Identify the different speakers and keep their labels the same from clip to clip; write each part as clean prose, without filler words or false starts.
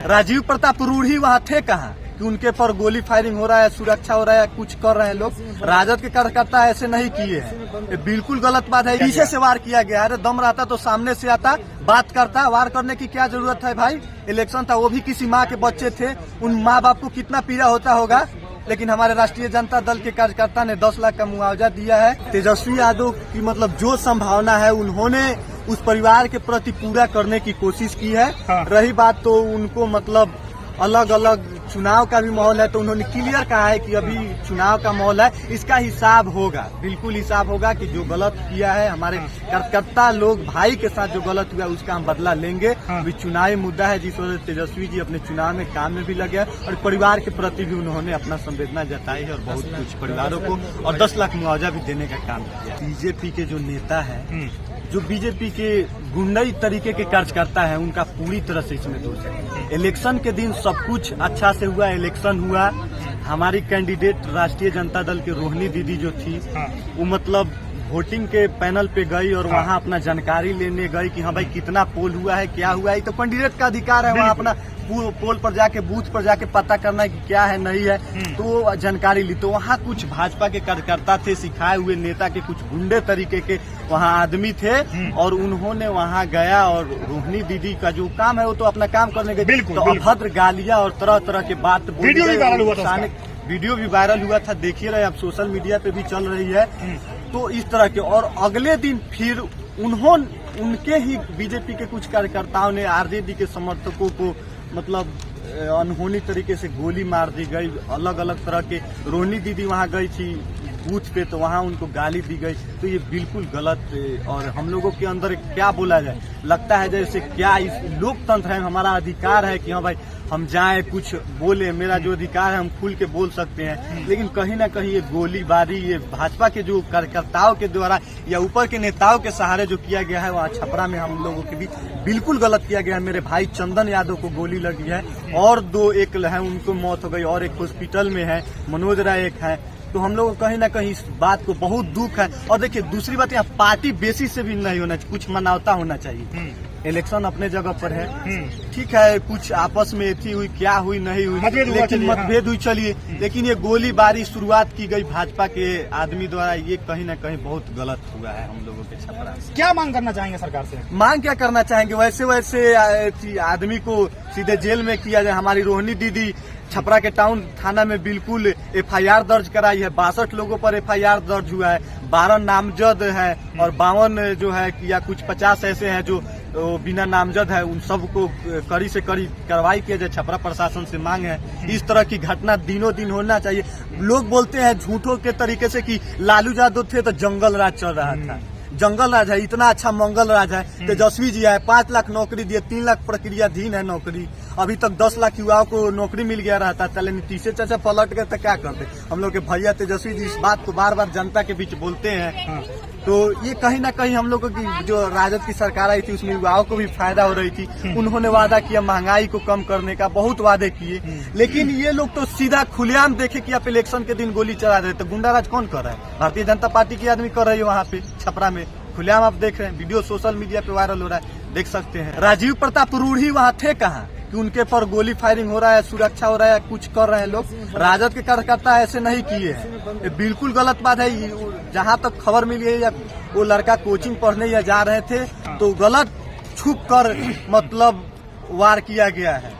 Speaker 1: राजीव प्रताप रूढ़ी वहाँ थे कहाँ कि उनके पर गोली फायरिंग हो रहा है, सुरक्षा हो रहा है, कुछ कर रहे हैं लोग। राजद के कार्यकर्ता ऐसे नहीं किए हैं, ये बिल्कुल गलत बात है। पीछे से वार किया गया है, अरे दम रहता तो सामने से आता, बात करता। वार करने की क्या जरूरत है भाई? इलेक्शन था, वो भी किसी माँ के बच्चे थे, उन माँ बाप को कितना पीड़ा होता होगा। लेकिन हमारे राष्ट्रीय जनता दल के कार्यकर्ता ने 10 लाख का मुआवजा दिया है। तेजस्वी यादव की मतलब जो संभावना है उन्होंने उस परिवार के प्रति पूरा करने की कोशिश की है। रही बात तो उनको मतलब अलग अलग चुनाव का भी माहौल है, तो उन्होंने क्लियर कहा है कि अभी चुनाव का माहौल है, इसका हिसाब होगा, बिल्कुल हिसाब होगा कि जो गलत किया है हमारे कार्यकर्ता लोग भाई के साथ जो गलत हुआ उसका हम बदला लेंगे। अभी चुनावी मुद्दा है जिस वजह से तेजस्वी जी अपने चुनाव में काम में भी लगे और परिवार के प्रति भी उन्होंने अपना संवेदना जताई है और बहुत कुछ परिवारों को और 10 लाख मुआवजा भी देने का काम किया। बीजेपी के जो नेता है, जो बीजेपी के गुंडई तरीके के कार्यकर्ता है, उनका पूरी तरह से इसमें दोष है। इलेक्शन के दिन सब कुछ अच्छा से हुआ, इलेक्शन हुआ, हमारी कैंडिडेट राष्ट्रीय जनता दल की रोहिणी दीदी जो थी वो मतलब वोटिंग के पैनल पे गई और वहाँ अपना जानकारी लेने गई कि हाँ भाई कितना पोल हुआ है, क्या हुआ है। तो कैंडिडेट का अधिकार है वहाँ अपना पोल पर जाके बूथ पर जाके पता करना है कि क्या है नहीं है, तो जानकारी ली। तो वहाँ कुछ भाजपा के कार्यकर्ता थे, सिखाए हुए नेता के कुछ गुंडे तरीके के वहाँ आदमी थे और उन्होंने वहाँ गया और रोहिणी दीदी का जो काम है वो तो अपना काम करने के तो अभद्र गालियाँ और तरह तरह के बात
Speaker 2: वीडियो भी वायरल हुआ था,
Speaker 1: वीडियो भी वायरल हुआ था, देखिए रहे, अब सोशल मीडिया पे भी चल रही है। तो इस तरह के और अगले दिन फिर उनके ही बीजेपी के कुछ कार्यकर्ताओं ने आरजेडी के समर्थकों को मतलब अनहोनी तरीके से गोली मार दी गई। अलग अलग तरह के रोहिणी दीदी वहां गई थी बूथ पे, तो वहां उनको गाली दी गई। तो ये बिल्कुल गलत और हम लोगों के अंदर क्या बोला जाए, लगता है जैसे क्या इस लोकतंत्र है, हमारा अधिकार है कि हाँ भाई हम जाएं कुछ बोले, मेरा जो अधिकार है हम खुल के बोल सकते हैं। लेकिन कहीं ना कहीं ये गोलीबारी ये भाजपा के जो कार्यकर्ताओं के द्वारा या ऊपर के नेताओं के सहारे जो किया गया है वहाँ छपरा में हम लोगों के बीच बिल्कुल गलत किया गया है। मेरे भाई चंदन यादव को गोली लगी है और एक है उनको मौत हो गई और एक हॉस्पिटल में है, मनोज राय एक है। तो हम लोग कहीं ना कहीं इस बात को बहुत दुख है। और देखिए दूसरी बात, यहाँ पार्टी बेसिस से भी नहीं होना चाहिए, कुछ मानवता होना चाहिए। इलेक्शन अपने जगह पर है, ठीक है, कुछ आपस में थी हुई क्या हुई नहीं हुई, लेकिन मतभेद हुई चलिए, लेकिन ये गोलीबारी शुरुआत की गई भाजपा के आदमी द्वारा, ये कहीं ना कहीं बहुत गलत हुआ है हम लोगों के छपरा से।
Speaker 2: क्या मांग करना चाहेंगे सरकार से?
Speaker 1: मांग क्या करना चाहेंगे, वैसे आदमी को सीधे जेल में किया जाए। हमारी रोहिणी दीदी छपरा के टाउन थाना में बिल्कुल FIR दर्ज कराई है, 62 लोगों पर FIR दर्ज हुआ है, 12 नामजद है और 52 जो है या कुछ 50 ऐसे हैं जो बिना नामजद है। उन सबको कड़ी से कड़ी कार्रवाई किया जाए, छपरा प्रशासन से मांग है। इस तरह की घटना दिनों दिन होना चाहिए। लोग बोलते हैं झूठों के तरीके से कि लालू यादव थे तो जंगल राज चल रहा था, जंगल राज है, इतना अच्छा मंगल राज है। तेजस्वी जी है, 5 लाख नौकरी दिए, 3 लाख प्रक्रियाधीन है नौकरी, अभी तक 10 लाख युवाओं को नौकरी मिल गया रहता। चले नीतीश चाचा पलट गए तो क्या करते। हम लोग के भैया तेजस्वी जी इस बात को बार बार जनता के बीच बोलते हैं। तो ये कहीं ना कहीं हम लोगों की जो राजद की सरकार आई थी उसमें युवाओं को भी फायदा हो रही थी। उन्होंने वादा किया महंगाई को कम करने का, बहुत वादे किए, लेकिन ये लोग तो सीधा खुलेआम देखे कि आप इलेक्शन के दिन गोली चला रहे। तो गुंडाराज कौन कर रहा है? भारतीय जनता पार्टी के आदमी कर रही है वहाँ पे छपरा में, खुलेआम आप देख रहे हैं, वीडियो सोशल मीडिया पे वायरल हो रहा है, देख सकते हैं। राजीव प्रताप रूढ़ी वहाँ थे कहाँ कि उनके पर गोली फायरिंग हो रहा है, सुरक्षा हो रहा है, कुछ कर रहे हैं लोग। राजद के कार्यकर्ता ऐसे नहीं किए हैं, ये बिल्कुल गलत बात है। जहाँ तक खबर मिली है या वो लड़का कोचिंग पढ़ने या जा रहे थे तो गलत छुप कर मतलब वार किया गया है,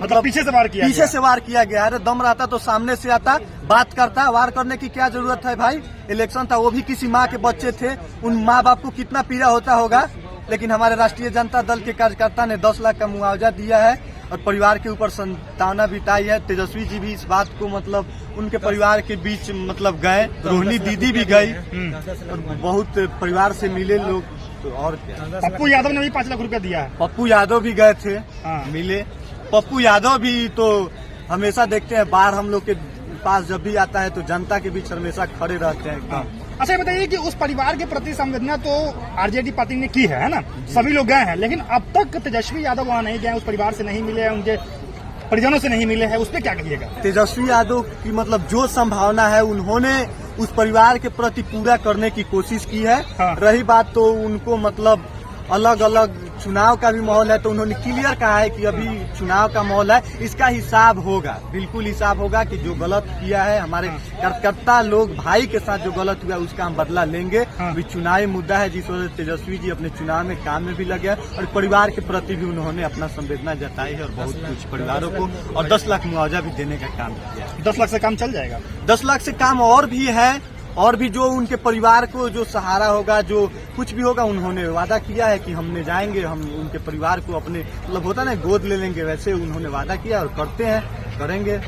Speaker 2: मतलब पीछे से वार
Speaker 1: किया गया। अरे दम रहता तो सामने से आता, बात करता। वार करने की क्या जरूरत है भाई? इलेक्शन था, वो भी किसी माँ के बच्चे थे, उन माँ बाप को कितना पीड़ा होता होगा। लेकिन हमारे राष्ट्रीय जनता दल के कार्यकर्ता ने 10 लाख का मुआवजा दिया है और परिवार के ऊपर सांत्वना बिताई है। तेजस्वी जी भी इस बात को मतलब उनके परिवार के बीच मतलब गए, रोहिणी दीदी भी गई और बहुत परिवार से मिले लोग। और
Speaker 2: पप्पू यादव ने भी 5 लाख रुपया दिया है,
Speaker 1: पप्पू यादव भी गए थे, मिले। पप्पू यादव भी तो हमेशा देखते हैं बाहर हम लोग के पास जब भी आता है तो जनता के बीच हमेशा खड़े रहते हैं एकदम।
Speaker 2: अच्छा ये बताइए कि उस परिवार के प्रति संवेदना तो आरजेडी पार्टी ने की है ना, सभी लोग गए हैं, लेकिन अब तक तेजस्वी यादव वहाँ नहीं गए, उस परिवार से नहीं मिले हैं, उनके परिजनों से नहीं मिले हैं, उस पर क्या कहिएगा?
Speaker 1: तेजस्वी यादव की मतलब जो संभावना है उन्होंने उस परिवार के प्रति पूरा करने की कोशिश की है। रही बात तो उनको मतलब अलग अलग चुनाव का भी माहौल है, तो उन्होंने क्लियर कहा है कि अभी चुनाव का माहौल है, इसका हिसाब होगा, बिल्कुल हिसाब होगा कि जो गलत किया है हमारे कार्यकर्ता लोग भाई के साथ जो गलत हुआ उसका हम बदला लेंगे। अभी चुनावी मुद्दा है जिस वजह से तेजस्वी जी अपने चुनाव में काम में भी लगे हैं और परिवार के प्रति भी उन्होंने अपना संवेदना जताई है और बहुत कुछ परिवारों को और 10 लाख मुआवजा भी देने का काम किया है।
Speaker 2: 10 लाख से काम चल जाएगा?
Speaker 1: 10 लाख से काम और भी है, और भी जो उनके परिवार को जो सहारा होगा, जो कुछ भी होगा, उन्होंने वादा किया है कि हमने जाएंगे, हम उनके परिवार को अपने मतलब होता ना गोद ले लेंगे, वैसे उन्होंने वादा किया और करते हैं, करेंगे।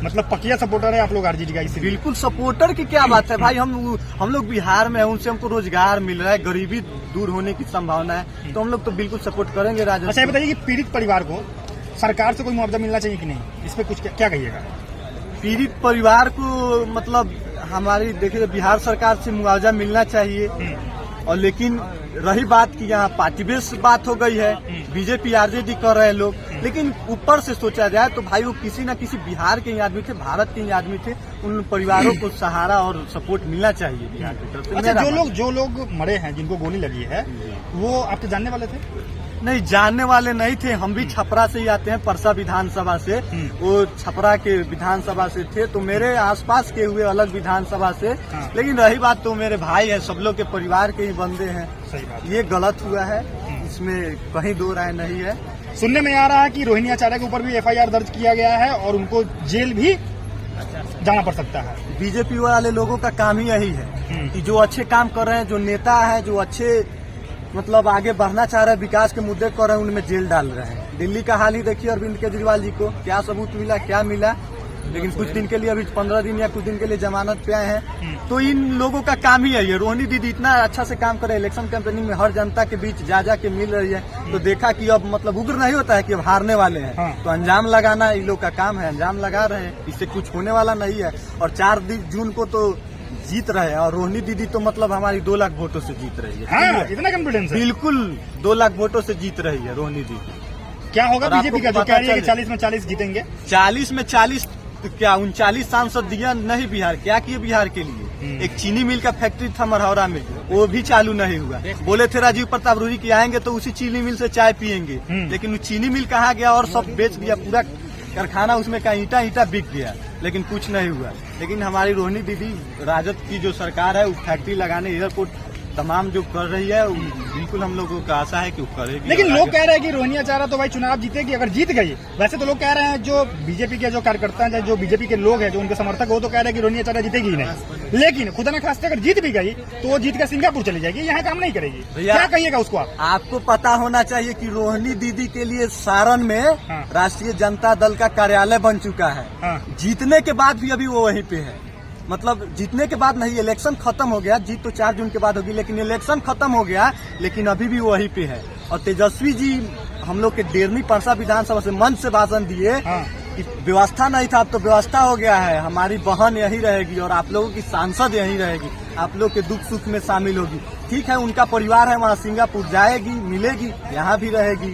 Speaker 2: मतलब पकिया सपोर्टर है आप लोग आरजेडी का? इसी
Speaker 1: बिल्कुल सपोर्टर की क्या बात है भाई, हम लोग बिहार में हैं, उनसे हमको रोजगार मिल रहा है, गरीबी दूर होने की संभावना है, तो हम लोग तो बिल्कुल सपोर्ट करेंगे राजद।
Speaker 2: अच्छा, ये बताइए कि पीड़ित परिवार को सरकार से कोई मुआवजा मिलना चाहिए कि नहीं, इस पे कुछ क्या कहिएगा?
Speaker 1: पीड़ित परिवार को मतलब हमारी देखिए बिहार सरकार से मुआवजा मिलना चाहिए, और लेकिन रही बात की यहाँ पार्टी बेस बात हो गई है, बीजेपी आरजेडी कर रहे हैं लोग, लेकिन ऊपर से सोचा जाए तो भाई वो किसी न किसी बिहार के ही आदमी थे, भारत के ही आदमी थे, उन परिवारों को सहारा और सपोर्ट मिलना चाहिए बिहार की तरफ से।
Speaker 2: अच्छा, जो लोग मरे हैं, जिनको गोली लगी है, वो आपके जानने वाले थे?
Speaker 1: नहीं, जानने वाले नहीं थे, हम भी छपरा से ही आते हैं, परसा विधानसभा से, वो छपरा के विधानसभा से थे, तो मेरे आसपास के हुए अलग विधानसभा से, लेकिन रही बात तो मेरे भाई है, सब लोग के परिवार के ही बंदे हैं।
Speaker 2: सही बात।
Speaker 1: ये गलत हुआ है, इसमें कहीं दो राय नहीं है।
Speaker 2: सुनने में आ रहा है कि रोहिणी आचार्य के ऊपर भी FIR दर्ज किया गया है और उनको जेल भी जाना पड़ सकता है।
Speaker 1: बीजेपी वाले लोगों का काम ही यही है कि जो अच्छे काम कर रहे हैं, जो नेता है, जो अच्छे मतलब आगे बढ़ना चाह रहे हैं, विकास के मुद्दे कर रहे हैं, उनमें जेल डाल रहे हैं। दिल्ली का हाल ही देखिए, अरविंद केजरीवाल जी को क्या सबूत मिला, क्या मिला, लेकिन कुछ दिन के लिए, अभी 15 दिन या कुछ दिन के लिए जमानत पे आए हैं। तो इन लोगों का काम ही है। रोहिणी दीदी इतना अच्छा से काम कर रहे हैं, इलेक्शन कैंपेनिंग में हर जनता के बीच जा के मिल रही है, तो देखा कि अब मतलब उग्र नहीं होता है कि अब हारने वाले हैं, तो अंजाम लगाना इन लोग का काम है, अंजाम लगा रहे हैं, इससे कुछ होने वाला नहीं है। और 4 जून को तो जीत रहे हैं, और रोहिणी दीदी तो मतलब हमारी 2 लाख वोटों से जीत रही है।
Speaker 2: हाँ, इतना कॉन्फिडेंस है?
Speaker 1: बिल्कुल 2 लाख वोटों से जीत रही है रोहिणी दीदी।
Speaker 2: क्या होगा बीजेपी का जो कह रही है कि 40 में 40 जीतेंगे?
Speaker 1: 40 में 40 क्या 39 सांसद दिया नहीं बिहार, क्या किए बिहार के लिए? एक चीनी मिल का फैक्ट्री था मरहौरा में, वो भी चालू नहीं हुआ। बोले थे राजीव प्रताप रूडी की आएंगे तो उसी चीनी मिल से चाय पियेंगे, लेकिन वो चीनी मिल कहाँ गया और सब बेच दिया, पूरा कारखाना उसमें का ईटा बिक गया, लेकिन कुछ नहीं हुआ। लेकिन हमारी रोहिणी दीदी राजद की जो सरकार है, वो फैक्ट्री लगाने, एयरपोर्ट तमाम जो कर रही है, बिल्कुल हम लोगों का आशा है कि वो करेगी।
Speaker 2: लेकिन लोग कह रहे हैं कि रोहिणी आचार्य तो भाई चुनाव जीतेगी, अगर जीत गई। वैसे तो लोग कह रहे हैं, जो बीजेपी के जो कार्यकर्ता हैं, जो बीजेपी के लोग हैं, जो उनके समर्थक, वो तो कह रहे हैं कि रोहिणी आचार्य जीतेगी ही नहीं। लेकिन खुदा न खास्ते अगर जीत भी गई तो वो जीत कर सिंगापुर चली जाएगी, यहाँ काम नहीं करेगी। क्या कहिएगा उसको आप?
Speaker 1: आपको पता होना चाहिए कि रोहिणी दीदी के लिए सारण में राष्ट्रीय जनता दल का कार्यालय बन चुका है। जीतने के बाद भी अभी वो वहीं पे है, मतलब जीतने के बाद नहीं, इलेक्शन खत्म हो गया, जीत तो 4 जून के बाद होगी, लेकिन इलेक्शन खत्म हो गया, लेकिन अभी भी वहीं पे है। और तेजस्वी जी हम लोग के डेरनी परसा विधानसभा से मंच से भाषण दिए कि व्यवस्था नहीं था, अब तो व्यवस्था हो गया है, हमारी बहन यही रहेगी और आप लोगों की सांसद यही रहेगी, आप लोग के दुख सुख में शामिल होगी। ठीक है, उनका परिवार है वहाँ, सिंगापुर जाएगी, मिलेगी, यहाँ भी रहेगी।